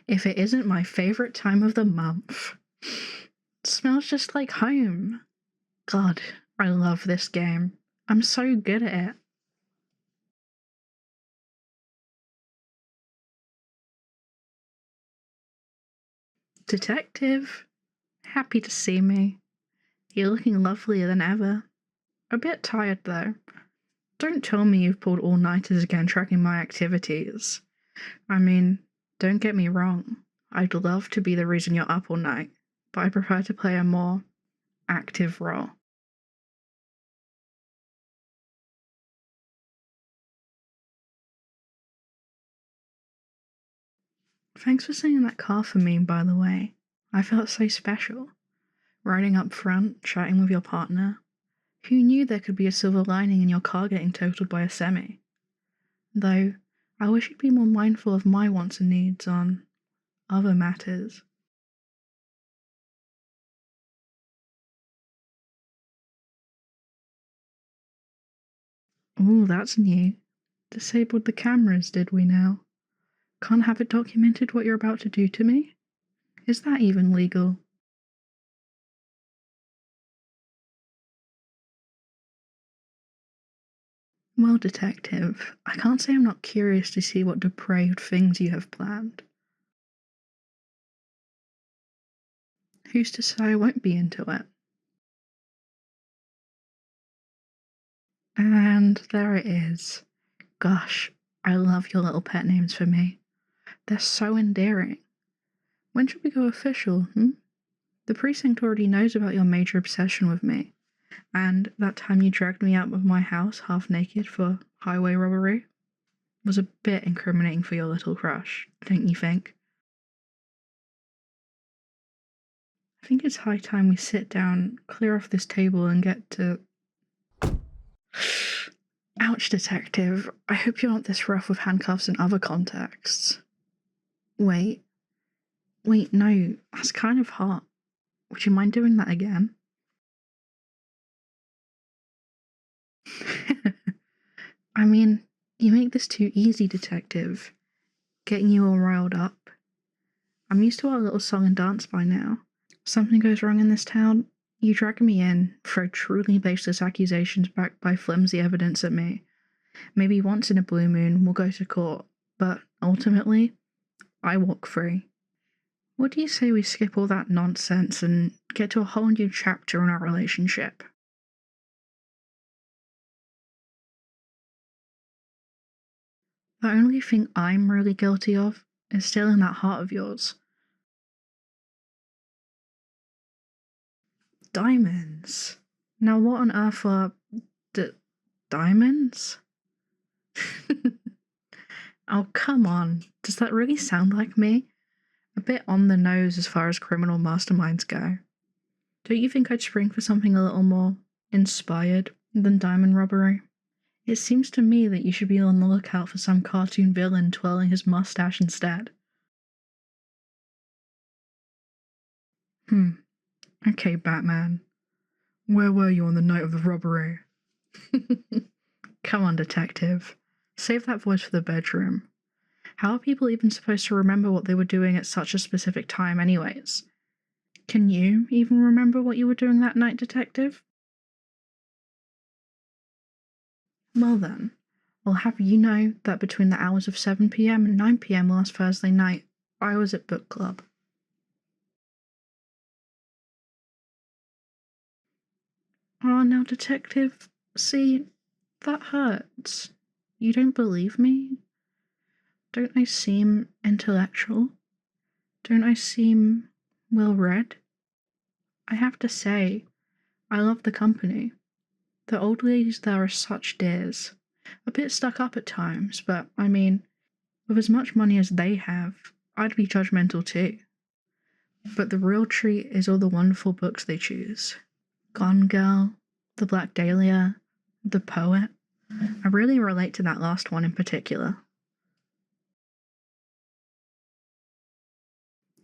if it isn't my favorite time of the month. It smells just like home. God, I love this game. I'm so good at it. Detective, happy to see me. You're looking lovelier than ever. A bit tired, though. Don't tell me you've pulled all-nighters again tracking my activities. I mean, don't get me wrong. I'd love to be the reason you're up all night, but I prefer to play a more active role. Thanks for singing that car for me, by the way. I felt so special. Riding up front, chatting with your partner. Who knew there could be a silver lining in your car getting totaled by a semi? Though, I wish you'd be more mindful of my wants and needs on other matters. Ooh, that's new. Disabled the cameras, did we now? Can't have it documented what you're about to do to me? Is that even legal? Well, detective, I can't say I'm not curious to see what depraved things you have planned. Who's to say I won't be into it? And there it is. Gosh, I love your little pet names for me. They're so endearing. When should we go official, The precinct already knows about your major obsession with me. And that time you dragged me out of my house half naked for highway robbery was a bit incriminating for your little crush, don't you think? I think it's high time we sit down, clear off this table, and get to... Ouch, detective. I hope you're not this rough with handcuffs and other contexts. Wait, no, that's kind of hot. Would you mind doing that again? I mean, you make this too easy, detective. Getting you all riled up. I'm used to our little song and dance by now. Something goes wrong in this town, you drag me in, throw truly baseless accusations backed by flimsy evidence at me. Maybe once in a blue moon we'll go to court, but ultimately, I walk free. What do you say we skip all that nonsense and get to a whole new chapter in our relationship? The only thing I'm really guilty of is stealing that heart of yours. Diamonds? Now what on earth are... diamonds? Oh, come on. Does that really sound like me? A bit on the nose as far as criminal masterminds go. Don't you think I'd spring for something a little more inspired than diamond robbery? It seems to me that you should be on the lookout for some cartoon villain twirling his mustache instead. Okay, Batman. Where were you on the night of the robbery? Come on, detective. Save that voice for the bedroom. How are people even supposed to remember what they were doing at such a specific time anyways? Can you even remember what you were doing that night, detective? Well then, I'll have you know that between the hours of 7 p.m. and 9 p.m. last Thursday night, I was at book club. Oh, now, detective, see, that hurts. You don't believe me? Don't I seem intellectual? Don't I seem well-read? I have to say, I love the company. The old ladies there are such dears. A bit stuck up at times, but, I mean, with as much money as they have, I'd be judgmental too. But the real treat is all the wonderful books they choose. Gone Girl, The Black Dahlia, The Poet. I really relate to that last one in particular.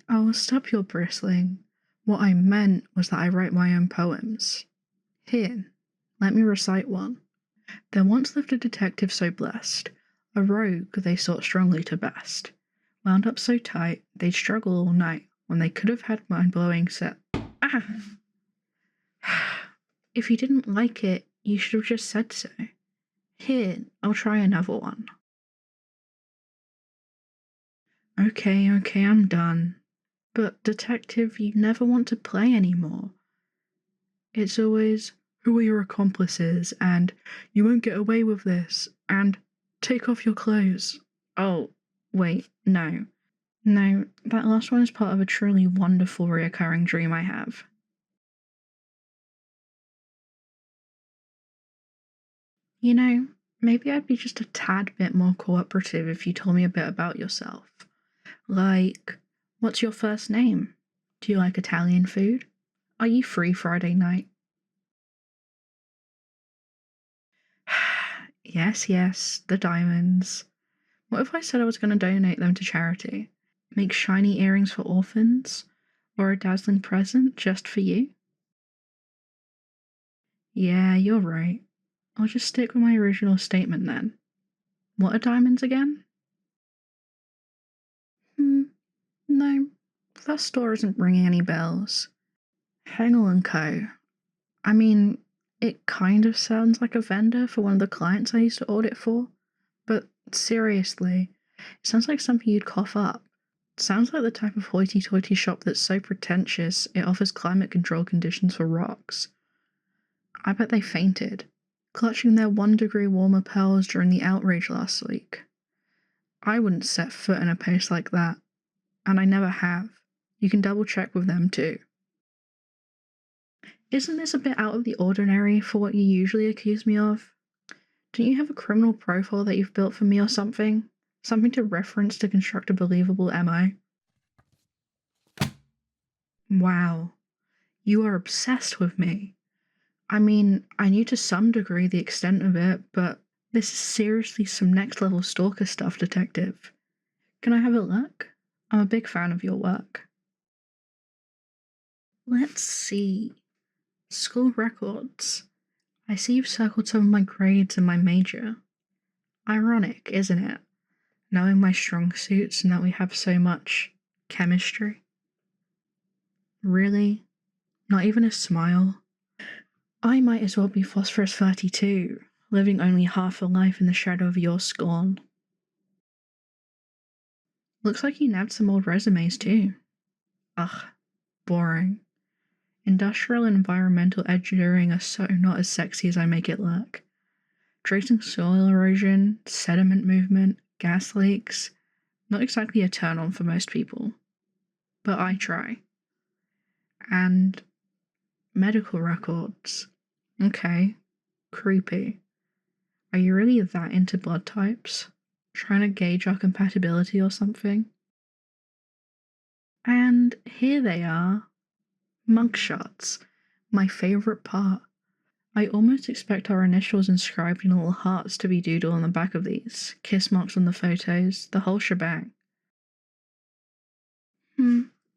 Oh, stop your bristling. What I meant was that I write my own poems. Here, let me recite one. There once lived a detective so blessed, a rogue they sought strongly to best. Wound up so tight, they'd struggle all night when they could have had mind-blowing Ah! If you didn't like it, you should have just said so. Here, I'll try another one. Okay, I'm done. But, Detective, you never want to play anymore. It's always, who are your accomplices, and you won't get away with this, and take off your clothes. Oh, wait, no. No, that last one is part of a truly wonderful reoccurring dream I have. You know, maybe I'd be just a tad bit more cooperative if you told me a bit about yourself. Like, what's your first name? Do you like Italian food? Are you free Friday night? Yes, the diamonds. What if I said I was going to donate them to charity? Make shiny earrings for orphans? Or a dazzling present just for you? Yeah, you're right. I'll just stick with my original statement then. What are diamonds again? No, that store isn't ringing any bells. Hengel & Co. I mean, it kind of sounds like a vendor for one of the clients I used to audit for, but seriously, it sounds like something you'd cough up. Sounds like the type of hoity-toity shop that's so pretentious it offers climate control conditions for rocks. I bet they fainted, clutching their 1 degree warmer pearls during the outrage last week. I wouldn't set foot in a place like that, and I never have. You can double check with them too. Isn't this a bit out of the ordinary for what you usually accuse me of? Don't you have a criminal profile that you've built for me or something? Something to reference to construct a believable MO? Wow, you are obsessed with me. I mean, I knew to some degree the extent of it, but this is seriously some next level stalker stuff, Detective. Can I have a look? I'm a big fan of your work. Let's see. School records. I see you've circled some of my grades and my major. Ironic, isn't it? Knowing my strong suits and that we have so much chemistry. Really? Not even a smile? I might as well be Phosphorus 32, living only half a life in the shadow of your scorn. Looks like you nabbed some old resumes too. Ugh, boring. Industrial and environmental engineering are so not as sexy as I make it look. Tracing soil erosion, sediment movement, gas leaks, not exactly a turn on for most people. But I try. And medical records. Okay, creepy. Are you really that into blood types? Trying to gauge our compatibility or something? And here they are. Mugshots. My favourite part. I almost expect our initials inscribed in little hearts to be doodled on the back of these, kiss marks on the photos, the whole shebang.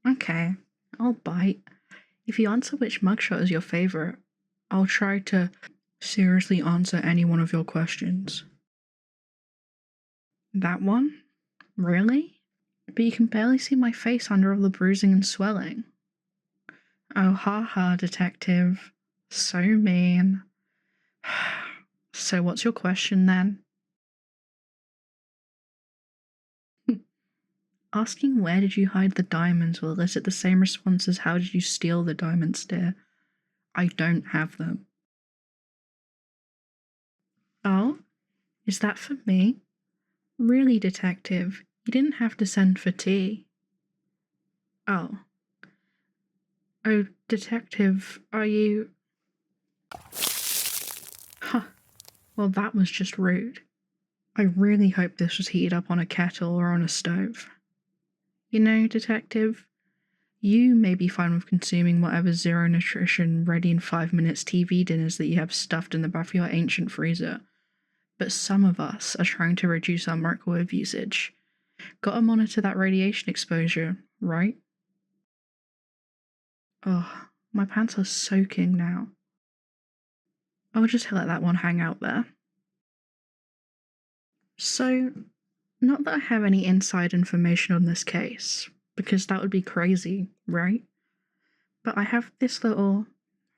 Okay, I'll bite. If you answer which mugshot is your favourite, I'll try to seriously answer any one of your questions. That one? Really? But you can barely see my face under all the bruising and swelling. Oh, haha, Detective. So mean. So what's your question then? Asking where did you hide the diamonds will elicit the same response as how did you steal the diamonds, dear. I don't have them. Oh? Is that for me? Really, Detective, you didn't have to send for tea. Oh. Oh, Detective, are you... Huh. Well, that was just rude. I really hope this was heated up on a kettle or on a stove. You know, Detective, you may be fine with consuming whatever zero nutrition, ready in 5 minutes TV dinners that you have stuffed in the back of your ancient freezer, but some of us are trying to reduce our microwave usage. Gotta monitor that radiation exposure, right? Ugh, my pants are soaking now. I'll just let that one hang out there. So, Not that I have any inside information on this case, because that would be crazy, right? But I have this little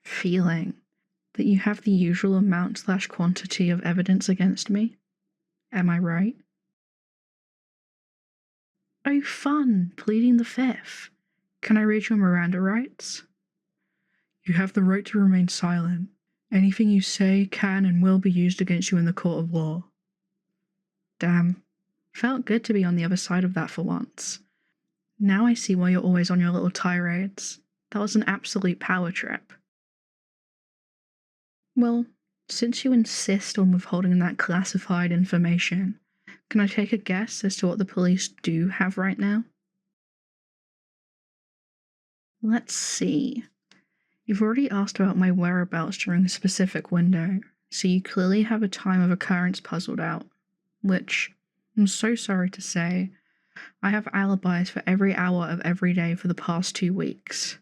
feeling that you have the usual amount/quantity of evidence against me. Am I right? Oh, fun! Pleading the fifth. Can I read your Miranda rights? You have the right to remain silent. Anything you say can and will be used against you in the court of law. Damn. Felt good to be on the other side of that for once. Now I see why you're always on your little tirades. That was an absolute power trip. Well, since you insist on withholding that classified information, can I take a guess as to what the police do have right now? Let's see. You've already asked about my whereabouts during a specific window, so you clearly have a time of occurrence puzzled out, which, I'm so sorry to say, I have alibis for every hour of every day for the past 2 weeks.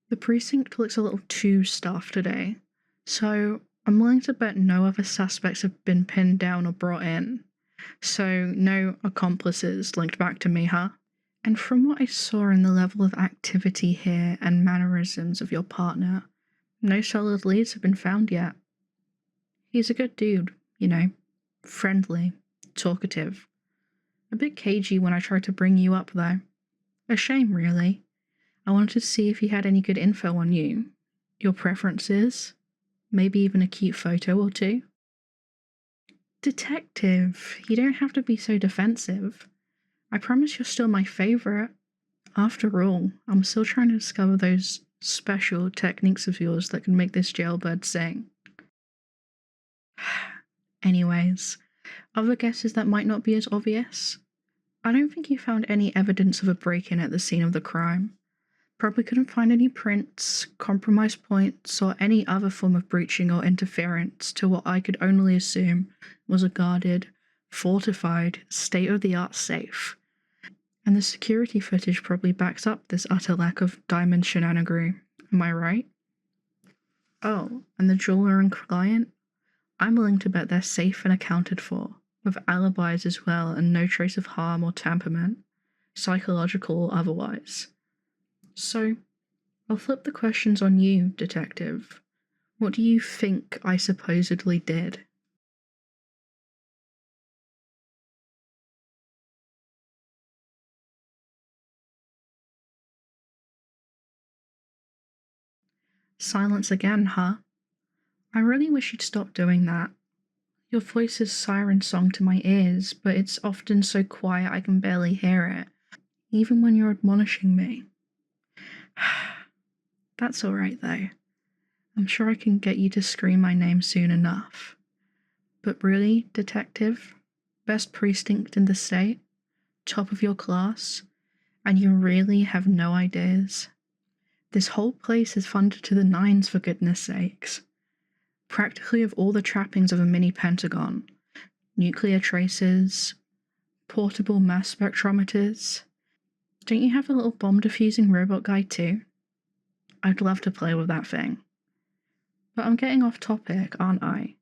The precinct looks a little too stuffed today, so I'm willing to bet no other suspects have been pinned down or brought in. So no accomplices linked back to me, huh? And from what I saw in the level of activity here and mannerisms of your partner, no solid leads have been found yet. He's a good dude, you know, friendly, talkative. A bit cagey when I tried to bring you up, though. A shame, really. I wanted to see if he had any good info on you, your preferences, maybe even a cute photo or two. Detective, you don't have to be so defensive. I promise you're still my favorite. After all, I'm still trying to discover those special techniques of yours that can make this jailbird sing. Anyways, other guesses that might not be as obvious? I don't think you found any evidence of a break-in at the scene of the crime. Probably couldn't find any prints, compromise points, or any other form of breaching or interference to what I could only assume was a guarded, fortified, state-of-the-art safe. And the security footage probably backs up this utter lack of diamond shenanigans. Am I right? Oh, and the jeweler and client? I'm willing to bet they're safe and accounted for, with alibis as well and no trace of harm or tamperment, psychological or otherwise. So, I'll flip the questions on you, detective. What do you think I supposedly did? Silence again, huh? I really wish you'd stop doing that. Your voice is siren song to my ears, but it's often so quiet I can barely hear it, even when you're admonishing me. That's alright though. I'm sure I can get you to scream my name soon enough. But really, detective, best precinct in the state, top of your class, and you really have no ideas. This whole place is funded to the nines, for goodness sakes. Practically of all the trappings of a mini Pentagon. Nuclear tracers, portable mass spectrometers. Don't you have a little bomb-diffusing robot guy too? I'd love to play with that thing. But I'm getting off topic, aren't I?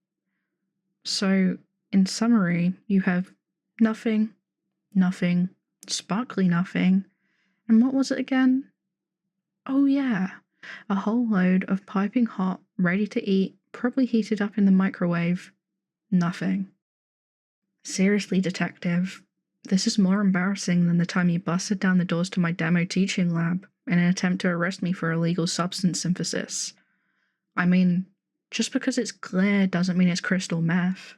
So, in summary, you have nothing, nothing, sparkly nothing, and what was it again? Oh yeah, a whole load of piping hot, ready to eat, probably heated up in the microwave. Nothing. Seriously, detective, this is more embarrassing than the time you busted down the doors to my demo teaching lab in an attempt to arrest me for illegal substance synthesis. I mean, just because it's clear doesn't mean it's crystal meth.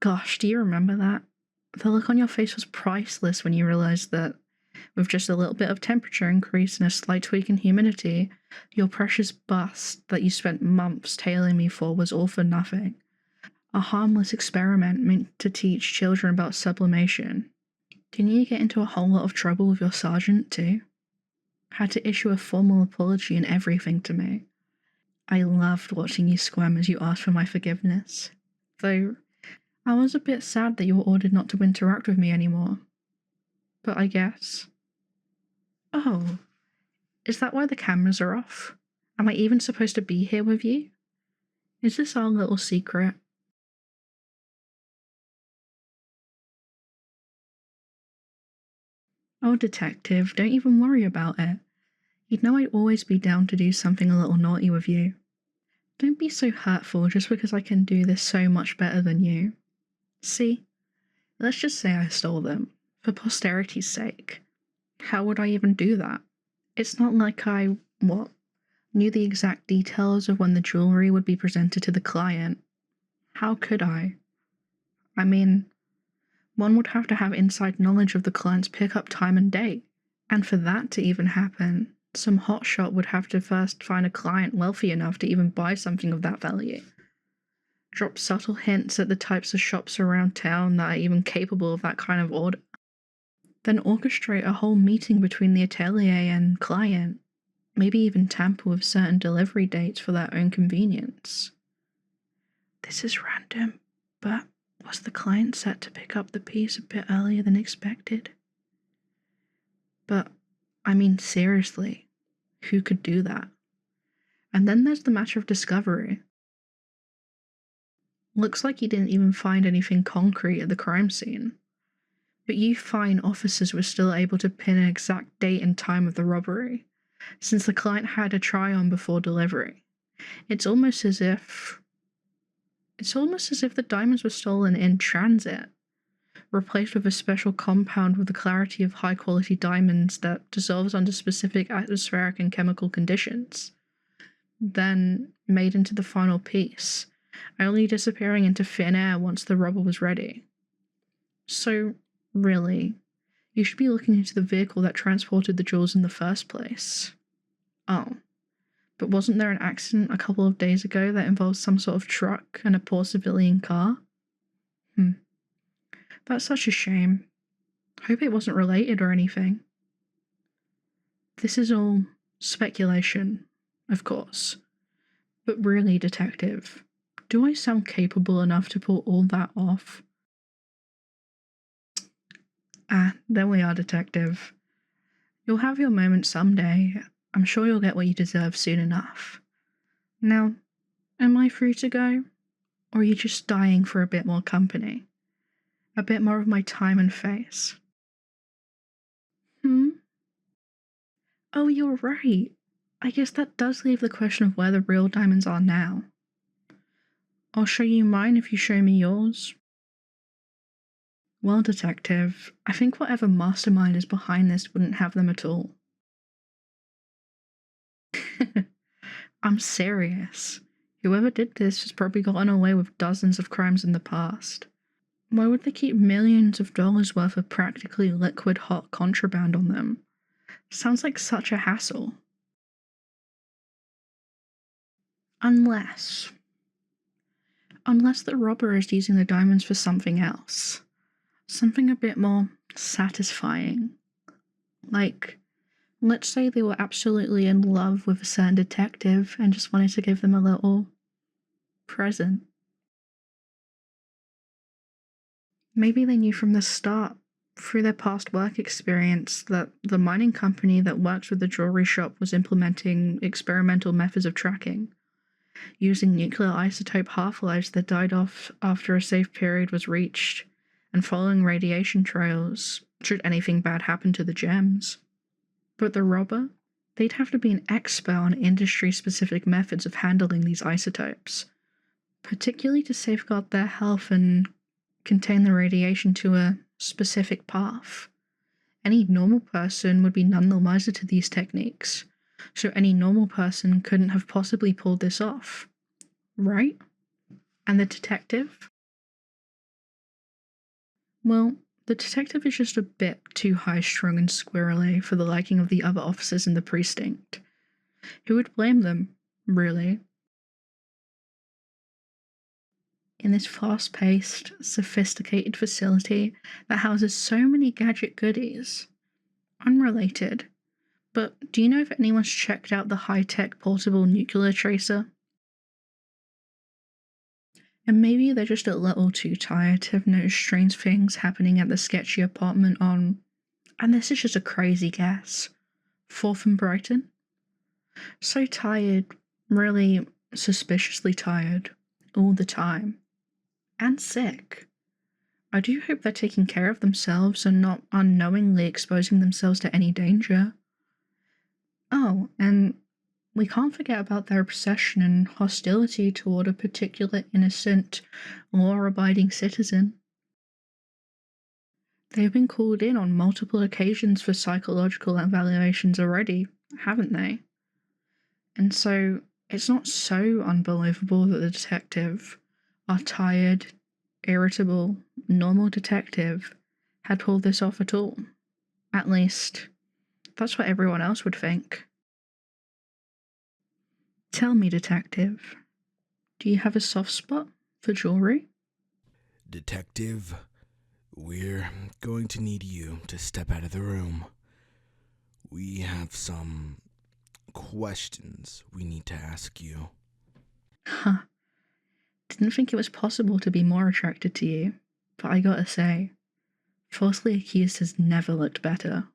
Gosh, do you remember that? The look on your face was priceless when you realized that, with just a little bit of temperature increase and a slight tweak in humidity, your precious bust that you spent months tailing me for was all for nothing. A harmless experiment meant to teach children about sublimation. Didn't you get into a whole lot of trouble with your sergeant, too? Had to issue a formal apology and everything to me. I loved watching you squirm as you asked for my forgiveness. Though, I was a bit sad that you were ordered not to interact with me anymore. But I guess Oh, is that why the cameras are off? Am I even supposed to be here with you? Is this our little secret? Oh, detective, don't even worry about it. You'd know I'd always be down to do something a little naughty with you. Don't be so hurtful just because I can do this so much better than you. See, let's just say I stole them, for posterity's sake. How would I even do that? It's not like I, knew the exact details of when the jewelry would be presented to the client. How could I? I mean, one would have to have inside knowledge of the client's pickup time and date. And for that to even happen, some hotshot would have to first find a client wealthy enough to even buy something of that value. Drop subtle hints at the types of shops around town that are even capable of that kind of order. Then orchestrate a whole meeting between the atelier and client. Maybe even tamper with certain delivery dates for their own convenience. This is random, but was the client set to pick up the piece a bit earlier than expected? But, I mean, seriously, who could do that? And then there's the matter of discovery. Looks like you didn't even find anything concrete at the crime scene. But you fine officers were still able to pin an exact date and time of the robbery, since the client had a try-on before delivery. It's almost as if the diamonds were stolen in transit, replaced with a special compound with the clarity of high-quality diamonds that dissolves under specific atmospheric and chemical conditions, then made into the final piece, only disappearing into thin air once the robber was ready. So, really, you should be looking into the vehicle that transported the jewels in the first place. Oh, but wasn't there an accident a couple of days ago that involved some sort of truck and a poor civilian car? That's such a shame. Hope it wasn't related or anything. This is all speculation, of course. But really, detective, do I sound capable enough to pull all that off? There we are, detective. You'll have your moment someday. I'm sure you'll get what you deserve soon enough. Now, am I free to go? Or are you just dying for a bit more company? A bit more of my time and face? Oh, you're right. I guess that does leave the question of where the real diamonds are now. I'll show you mine if you show me yours. Well, detective, I think whatever mastermind is behind this wouldn't have them at all. I'm serious. Whoever did this has probably gotten away with dozens of crimes in the past. Why would they keep millions of dollars worth of practically liquid hot contraband on them? Sounds like such a hassle. Unless the robber is using the diamonds for something else. Something a bit more satisfying. Like, let's say they were absolutely in love with a certain detective and just wanted to give them a little present. Maybe they knew from the start, through their past work experience, that the mining company that works with the jewelry shop was implementing experimental methods of tracking, using nuclear isotope half-lives that died off after a safe period was reached, and following radiation trails should anything bad happen to the gems. But the robber? They'd have to be an expert on industry-specific methods of handling these isotopes, particularly to safeguard their health and contain the radiation to a specific path. Any normal person would be none the wiser to these techniques, so any normal person couldn't have possibly pulled this off. Right? And the detective? Well, the detective is just a bit too high-strung and squirrely for the liking of the other officers in the precinct. Who would blame them, really? In this fast-paced, sophisticated facility that houses so many gadget goodies. Unrelated, but do you know if anyone's checked out the high-tech portable nuclear tracer? And maybe they're just a little too tired to have noticed strange things happening at the sketchy apartment on, and this is just a crazy guess, 4th and Brighton. So tired, really suspiciously tired, all the time. And sick. I do hope they're taking care of themselves and not unknowingly exposing themselves to any danger. Oh, and we can't forget about their obsession and hostility toward a particular innocent, law-abiding citizen. They've been called in on multiple occasions for psychological evaluations already, haven't they? And so it's not so unbelievable that the detective, our tired, irritable, normal detective, had pulled this off at all. At least, that's what everyone else would think. Tell me, detective, do you have a soft spot for jewelry? Detective, we're going to need you to step out of the room. We have some questions we need to ask you. Huh. Didn't think it was possible to be more attracted to you, but I gotta say, falsely accused has never looked better.